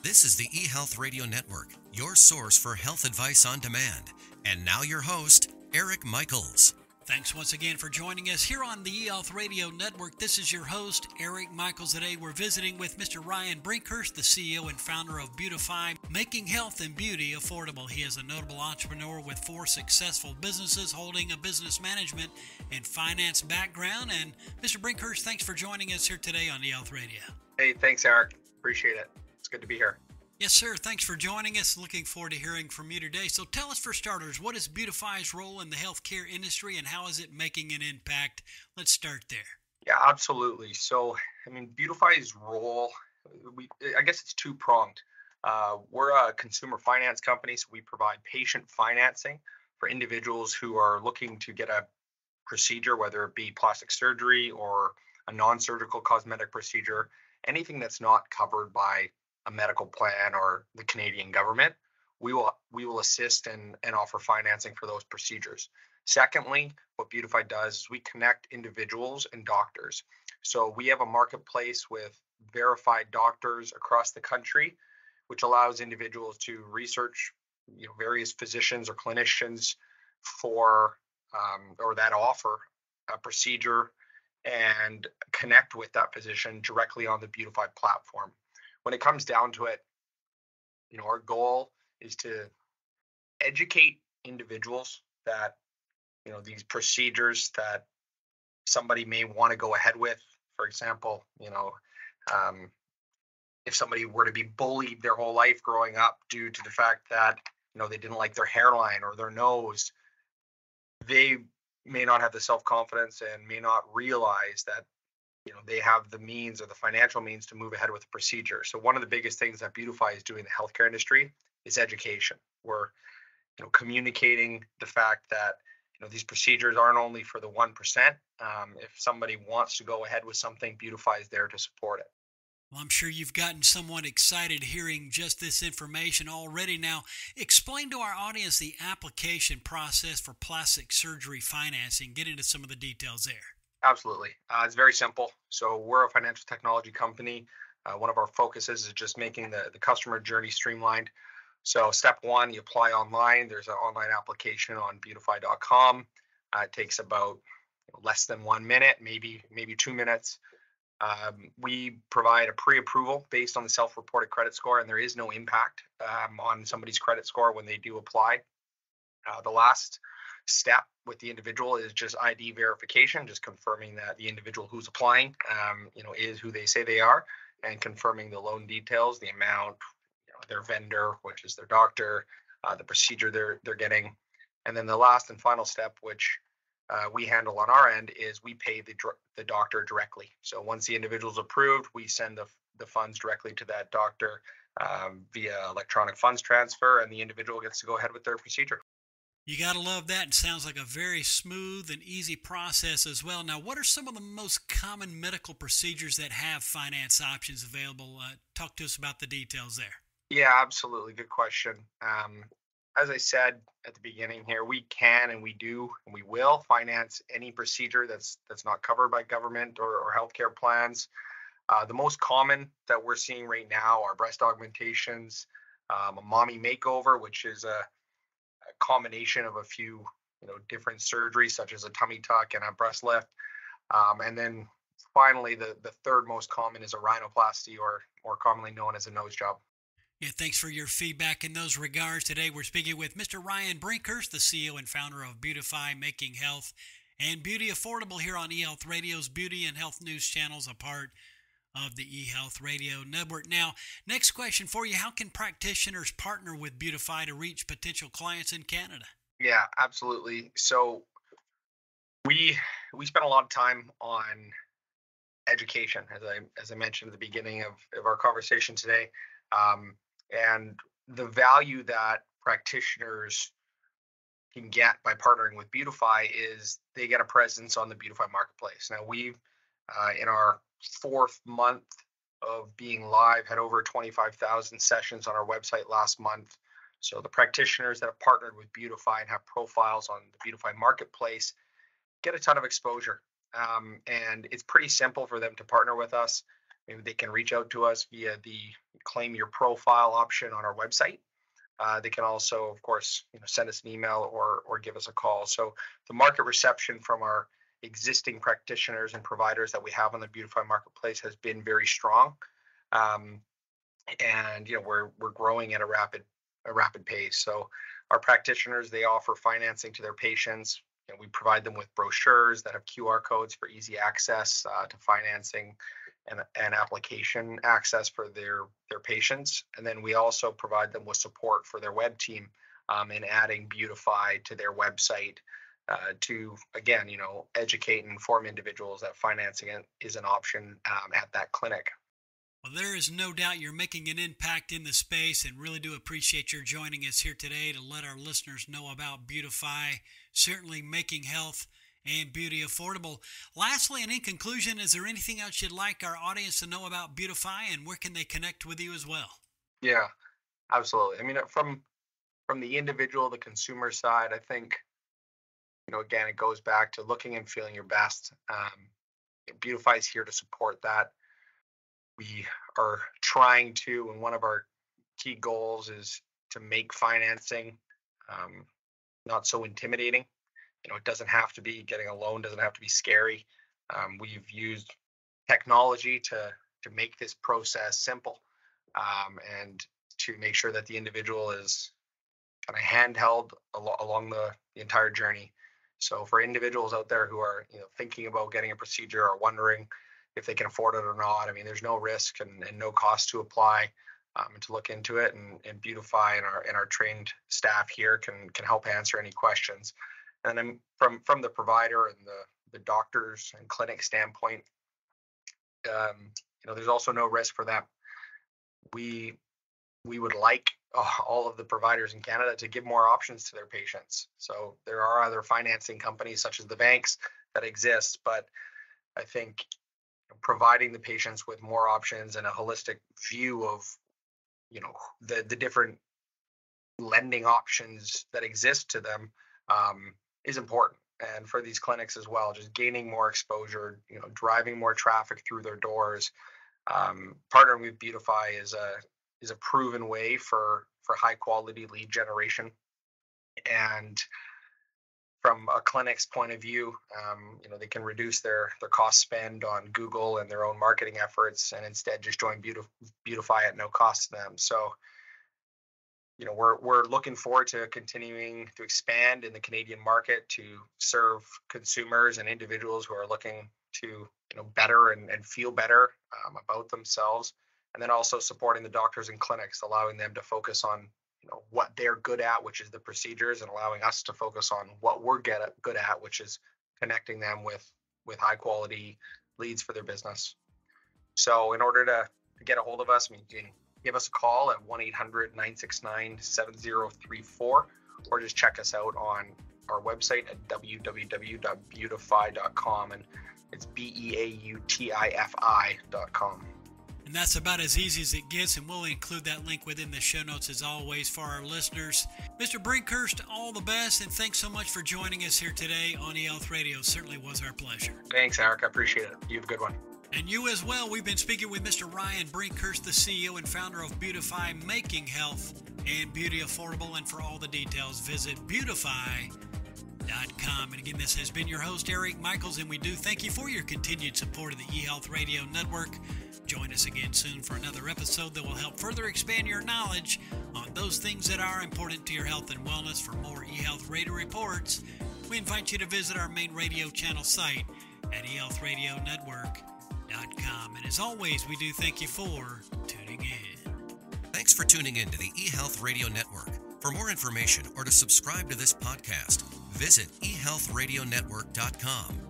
This is the eHealth Radio Network, your source for health advice on demand. And now your host, Eric Michaels. Thanks once again for joining us here on the eHealth Radio Network. This is your host, Eric Michaels. Today we're visiting with Mr. Ryan Brinkhurst, the CEO and founder of Beautifi, making health and beauty affordable. He is a notable entrepreneur with 4 successful businesses, holding a business management and finance background. And Mr. Brinkhurst, thanks for joining us here today on eHealth Radio. Hey, thanks, Eric. Appreciate it. It's good to be here. Yes, sir. Thanks for joining us. Looking forward to hearing from you today. So tell us, for starters, what is Beautifi's role in the healthcare industry and how is it making an impact? Let's start there. Yeah, absolutely. So, Beautifi's role, I guess it's two-pronged. We're a consumer finance company, so we provide patient financing for individuals who are looking to get a procedure, whether it be plastic surgery or a non-surgical cosmetic procedure, anything that's not covered by a medical plan or the Canadian government. We will assist and offer financing for those procedures. Secondly, what Beautifi does is we connect individuals and doctors. So we have a marketplace with verified doctors across the country, which allows individuals to research, various physicians or clinicians for or that offer a procedure and connect with that physician directly on the Beautifi platform. When it comes down to it, our goal is to educate individuals that, these procedures that somebody may want to go ahead with. For example, if somebody were to be bullied their whole life growing up due to the fact that, they didn't like their hairline or their nose, they may not have the self-confidence and may not realize that they have the means or the financial means to move ahead with the procedure. So one of the biggest things that Beautifi is doing in the healthcare industry is education. We're communicating the fact that these procedures aren't only for the 1%. If somebody wants to go ahead with something, Beautifi is there to support it. Well, I'm sure you've gotten someone excited hearing just this information already. Now, explain to our audience the application process for plastic surgery financing. Get into some of the details there. Absolutely. It's very simple. So we're a financial technology company. One of our focuses is just making the customer journey streamlined. So step one, you apply online. There's an online application on beautifi.com. It takes about less than 1 minute, maybe 2 minutes. We provide a pre-approval based on the self-reported credit score, and there is no impact on somebody's credit score when they do apply. The last step with the individual is just ID verification, just confirming that the individual who's applying, is who they say they are, and confirming the loan details, the amount, their vendor, which is their doctor, the procedure they're getting, and then the last and final step, which we handle on our end, is we pay the doctor directly. So once the individual's approved, we send the funds directly to that doctor via electronic funds transfer, and the individual gets to go ahead with their procedure. You got to love that. It sounds like a very smooth and easy process as well. Now, what are some of the most common medical procedures that have finance options available? Talk to us about the details there. Yeah, absolutely. Good question. As I said at the beginning here, we can and we do and we will finance any procedure that's not covered by government or healthcare plans. The most common that we're seeing right now are breast augmentations, a mommy makeover, which is a combination of a few different surgeries such as a tummy tuck and a breast lift, and then finally the third most common is a rhinoplasty, or more commonly known as a nose job. Yeah, thanks for your feedback in those regards. Today we're speaking with Mr. Ryan Brinkhurst, the CEO and founder of Beautifi, making health and beauty affordable here on eHealth Radio's Beauty and Health News channels, a part of the eHealth Radio Network. Now, next question for you. How can practitioners partner with Beautifi to reach potential clients in Canada? Yeah, absolutely. So we spend a lot of time on education, as I mentioned at the beginning of our conversation today. And the value that practitioners can get by partnering with Beautifi is they get a presence on the Beautifi marketplace. Now, we've in our 4th month of being live had over 25,000 sessions on our website last month. So the practitioners that have partnered with Beautifi and have profiles on the Beautifi marketplace get a ton of exposure. And it's pretty simple for them to partner with us. maybe they can reach out to us via the claim your profile option on our website. They can also, of course, send us an email or give us a call. So the market reception from our existing practitioners and providers that we have on the Beautifi marketplace has been very strong, and we're growing at a rapid pace. So our practitioners, they offer financing to their patients. We provide them with brochures that have QR codes for easy access to financing and application access for their patients. And then we also provide them with support for their web team in adding Beautifi to their website to, again, educate and inform individuals that financing is an option at that clinic. Well, there is no doubt you're making an impact in the space, and really do appreciate your joining us here today to let our listeners know about Beautifi, certainly making health and beauty affordable. Lastly, and in conclusion, is there anything else you'd like our audience to know about Beautifi, and where can they connect with you as well? Yeah, absolutely. I mean, from the individual, the consumer side, I think, again, it goes back to looking and feeling your best. Beautifi is here to support that. We are trying to, and one of our key goals is to make financing not so intimidating. It doesn't have to be, getting a loan doesn't have to be scary. We've used technology to make this process simple, and to make sure that the individual is kind of handheld along the entire journey. So for individuals out there who are thinking about getting a procedure or wondering if they can afford it or not, I mean, there's no risk and no cost to apply and to look into it. And Beautifi and our trained staff here can help answer any questions. And then from the provider and the doctors and clinic standpoint, there's also no risk for them. We would like all of the providers in Canada to give more options to their patients. So there are other financing companies such as the banks that exist, but I think providing the patients with more options and a holistic view of the different lending options that exist to them is important. And for these clinics as well, just gaining more exposure, driving more traffic through their doors. Partnering with Beautifi is a proven way for high quality lead generation. And from a clinic's point of view, they can reduce their cost spend on Google and their own marketing efforts, and instead just join Beautifi at no cost to them. So, we're looking forward to continuing to expand in the Canadian market to serve consumers and individuals who are looking to better and feel better about themselves, and then also supporting the doctors and clinics, allowing them to focus on what they're good at, which is the procedures, and allowing us to focus on what we're good at, which is connecting them with high quality leads for their business. So in order to get a hold of us, you can give us a call at 1-800-969-7034, or just check us out on our website at www.beautifi.com, and it's BEAUTIFI.com. And that's about as easy as it gets, and we'll include that link within the show notes as always for our listeners. Mr. Brinkhurst, all the best, and thanks so much for joining us here today on eHealth Radio. Certainly was our pleasure. Thanks, Eric. I appreciate it. You have a good one. And you as well. We've been speaking with Mr. Ryan Brinkhurst, the CEO and founder of Beautifi, making health and beauty affordable. And for all the details, visit Beautifi.com. And again, this has been your host, Eric Michaels, and we do thank you for your continued support of the eHealth Radio Network. Join us again soon for another episode that will help further expand your knowledge on those things that are important to your health and wellness. For more eHealth Radio reports, we invite you to visit our main radio channel site at eHealthRadioNetwork.com. And as always, we do thank you for tuning in. Thanks for tuning in to the eHealth Radio Network. For more information or to subscribe to this podcast, visit eHealthRadioNetwork.com.